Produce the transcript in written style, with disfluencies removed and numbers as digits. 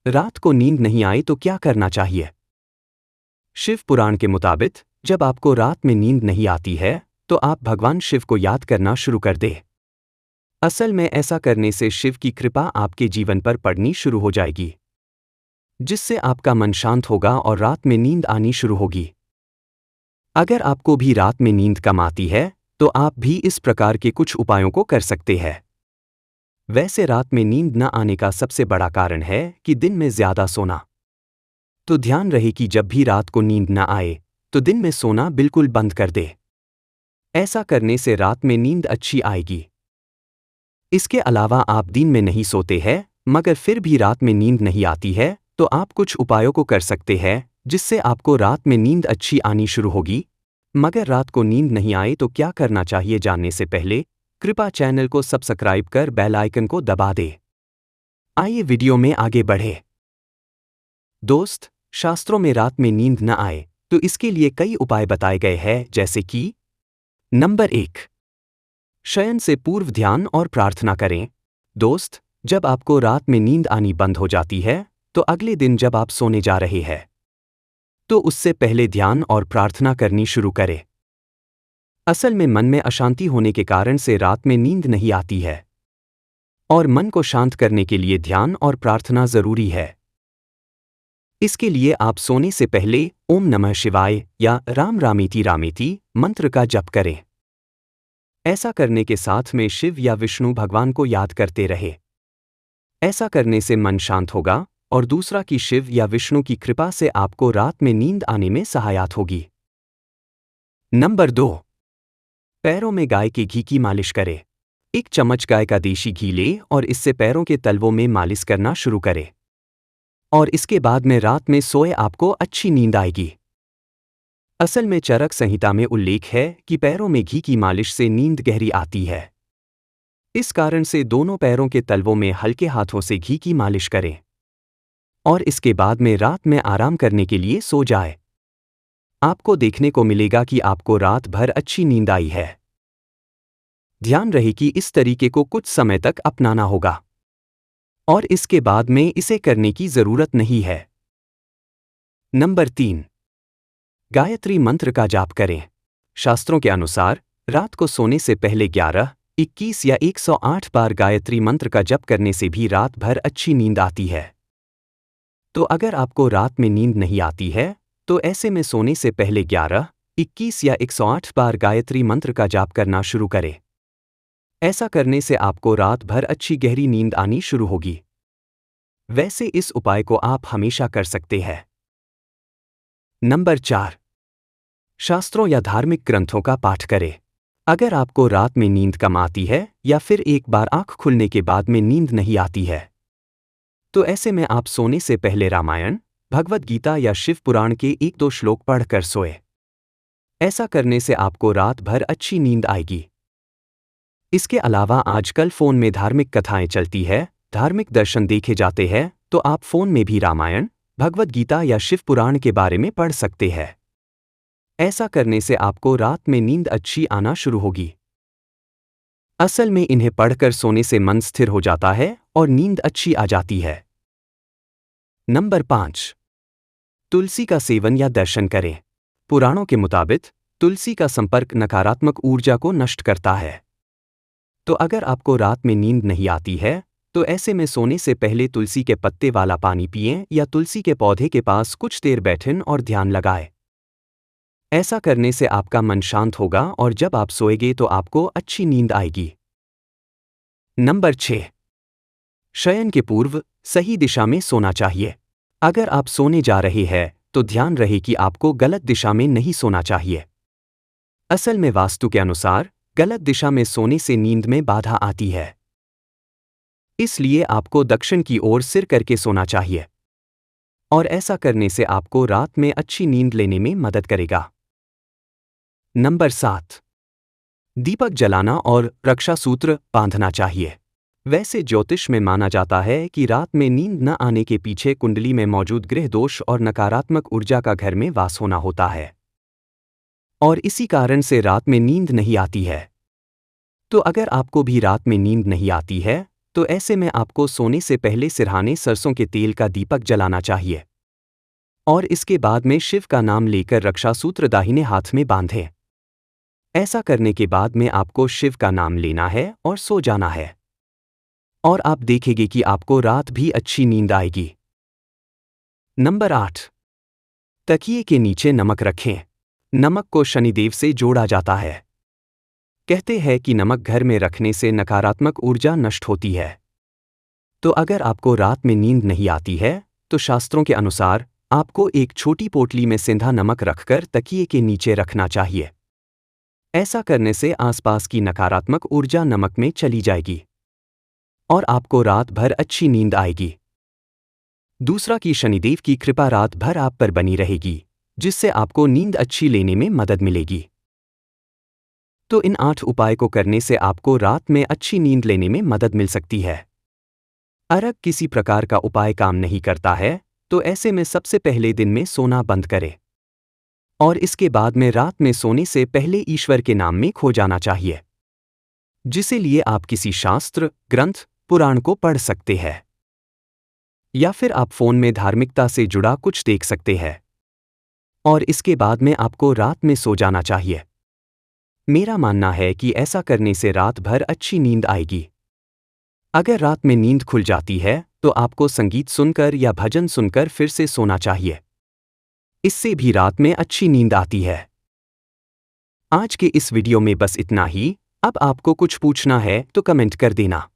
रात को नींद नहीं आए तो क्या करना चाहिए? शिव पुराण के मुताबिक जब आपको रात में नींद नहीं आती है तो आप भगवान शिव को याद करना शुरू कर दें। असल में ऐसा करने से शिव की कृपा आपके जीवन पर पड़नी शुरू हो जाएगी, जिससे आपका मन शांत होगा और रात में नींद आनी शुरू होगी। अगर आपको भी रात में नींद कम आती है तो आप भी इस प्रकार के कुछ उपायों को कर सकते हैं। वैसे रात में नींद न आने का सबसे बड़ा कारण है कि दिन में ज्यादा सोना। तो ध्यान रहे कि जब भी रात को नींद न आए तो दिन में सोना बिल्कुल बंद कर दे। ऐसा करने से रात में नींद अच्छी आएगी। इसके अलावा आप दिन में नहीं सोते हैं मगर फिर भी रात में नींद नहीं आती है तो आप कुछ उपायों को कर सकते हैं जिससे आपको रात में नींद अच्छी आनी शुरू होगी। मगर रात को नींद नहीं आए तो क्या करना चाहिए जानने से पहले कृपया चैनल को सब्सक्राइब कर बेल आइकन को दबा दे। आइए वीडियो में आगे बढ़े। दोस्त, शास्त्रों में रात में नींद न आए तो इसके लिए कई उपाय बताए गए हैं, जैसे कि नंबर 1, शयन से पूर्व ध्यान और प्रार्थना करें। दोस्त, जब आपको रात में नींद आनी बंद हो जाती है तो अगले दिन जब आप सोने जा रहे हैं तो उससे पहले ध्यान और प्रार्थना करनी शुरू करें। असल में मन में अशांति होने के कारण से रात में नींद नहीं आती है और मन को शांत करने के लिए ध्यान और प्रार्थना जरूरी है। इसके लिए आप सोने से पहले ओम नमः शिवाय या राम रामेति रामेति मंत्र का जप करें। ऐसा करने के साथ में शिव या विष्णु भगवान को याद करते रहे। ऐसा करने से मन शांत होगा और दूसरा कि शिव या विष्णु की कृपा से आपको रात में नींद आने में सहायता होगी। नंबर 2, पैरों में गाय के घी की मालिश करें। 1 चम्मच गाय का देशी घी ले और इससे पैरों के तलवों में मालिश करना शुरू करें और इसके बाद में रात में सोए आपको अच्छी नींद आएगी। असल में चरक संहिता में उल्लेख है कि पैरों में घी की मालिश से नींद गहरी आती है। इस कारण से दोनों पैरों के तलवों में हल्के हाथों से घी की मालिश करें और इसके बाद में रात में आराम करने के लिए सो जाए। आपको देखने को मिलेगा कि आपको रात भर अच्छी नींद आई है। ध्यान रहे कि इस तरीके को कुछ समय तक अपनाना होगा और इसके बाद में इसे करने की जरूरत नहीं है। नंबर 3, गायत्री मंत्र का जाप करें। शास्त्रों के अनुसार रात को सोने से पहले 11, 21 या 108 बार गायत्री मंत्र का जप करने से भी रात भर अच्छी नींद आती है। तो अगर आपको रात में नींद नहीं आती है तो ऐसे में सोने से पहले 11, 21 या 108 बार गायत्री मंत्र का जाप करना शुरू करें। ऐसा करने से आपको रात भर अच्छी गहरी नींद आनी शुरू होगी। वैसे इस उपाय को आप हमेशा कर सकते हैं। नंबर 4, शास्त्रों या धार्मिक ग्रंथों का पाठ करें। अगर आपको रात में नींद कम आती है या फिर एक बार आंख खुलने के बाद में नींद नहीं आती है तो ऐसे में आप सोने से पहले रामायण, भगवद गीता या शिव पुराण के 1-2 श्लोक पढ़कर सोए। ऐसा करने से आपको रात भर अच्छी नींद आएगी। इसके अलावा आजकल फोन में धार्मिक कथाएं चलती है, धार्मिक दर्शन देखे जाते हैं, तो आप फोन में भी रामायण, भगवद गीता या शिव पुराण के बारे में पढ़ सकते हैं। ऐसा करने से आपको रात में नींद अच्छी आना शुरू होगी। असल में इन्हें पढ़कर सोने से मन स्थिर हो जाता है और नींद अच्छी आ जाती है। नंबर 5, तुलसी का सेवन या दर्शन करें। पुराणों के मुताबिक तुलसी का संपर्क नकारात्मक ऊर्जा को नष्ट करता है। तो अगर आपको रात में नींद नहीं आती है तो ऐसे में सोने से पहले तुलसी के पत्ते वाला पानी पिएं या तुलसी के पौधे के पास कुछ देर बैठें और ध्यान लगाएं। ऐसा करने से आपका मन शांत होगा और जब आप सोएंगे तो आपको अच्छी नींद आएगी। नंबर 6, शयन के पूर्व सही दिशा में सोना चाहिए। अगर आप सोने जा रहे हैं तो ध्यान रहे कि आपको गलत दिशा में नहीं सोना चाहिए। असल में वास्तु के अनुसार गलत दिशा में सोने से नींद में बाधा आती है। इसलिए आपको दक्षिण की ओर सिर करके सोना चाहिए और ऐसा करने से आपको रात में अच्छी नींद लेने में मदद करेगा। नंबर 7, दीपक जलाना और रक्षा सूत्र बांधना चाहिए। वैसे ज्योतिष में माना जाता है कि रात में नींद न आने के पीछे कुंडली में मौजूद ग्रह दोष और नकारात्मक ऊर्जा का घर में वास होना होता है और इसी कारण से रात में नींद नहीं आती है। तो अगर आपको भी रात में नींद नहीं आती है तो ऐसे में आपको सोने से पहले सिरहाने सरसों के तेल का दीपक जलाना चाहिए और इसके बाद में शिव का नाम लेकर रक्षा सूत्र दाहिने हाथ में बांधें। ऐसा करने के बाद में आपको शिव का नाम लेना है और सो जाना है और आप देखेंगे कि आपको रात भी अच्छी नींद आएगी। नंबर 8, तकिए के नीचे नमक रखें। नमक को शनिदेव से जोड़ा जाता है। कहते हैं कि नमक घर में रखने से नकारात्मक ऊर्जा नष्ट होती है। तो अगर आपको रात में नींद नहीं आती है तो शास्त्रों के अनुसार आपको एक छोटी पोटली में सेंधा नमक रखकर तकिए के नीचे रखना चाहिए। ऐसा करने से आसपास की नकारात्मक ऊर्जा नमक में चली जाएगी और आपको रात भर अच्छी नींद आएगी। दूसरा कि शनिदेव की कृपा रात भर आप पर बनी रहेगी, जिससे आपको नींद अच्छी लेने में मदद मिलेगी। तो इन 8 उपाय को करने से आपको रात में अच्छी नींद लेने में मदद मिल सकती है। अगर किसी प्रकार का उपाय काम नहीं करता है तो ऐसे में सबसे पहले दिन में सोना बंद करें और इसके बाद में रात में सोने से पहले ईश्वर के नाम में खो जाना चाहिए, जिसे लिए आप किसी शास्त्र, ग्रंथ, पुराण को पढ़ सकते हैं या फिर आप फोन में धार्मिकता से जुड़ा कुछ देख सकते हैं और इसके बाद में आपको रात में सो जाना चाहिए। मेरा मानना है कि ऐसा करने से रात भर अच्छी नींद आएगी। अगर रात में नींद खुल जाती है तो आपको संगीत सुनकर या भजन सुनकर फिर से सोना चाहिए। इससे भी रात में अच्छी नींद आती है। आज के इस वीडियो में बस इतना ही। अब आपको कुछ पूछना है तो कमेंट कर देना।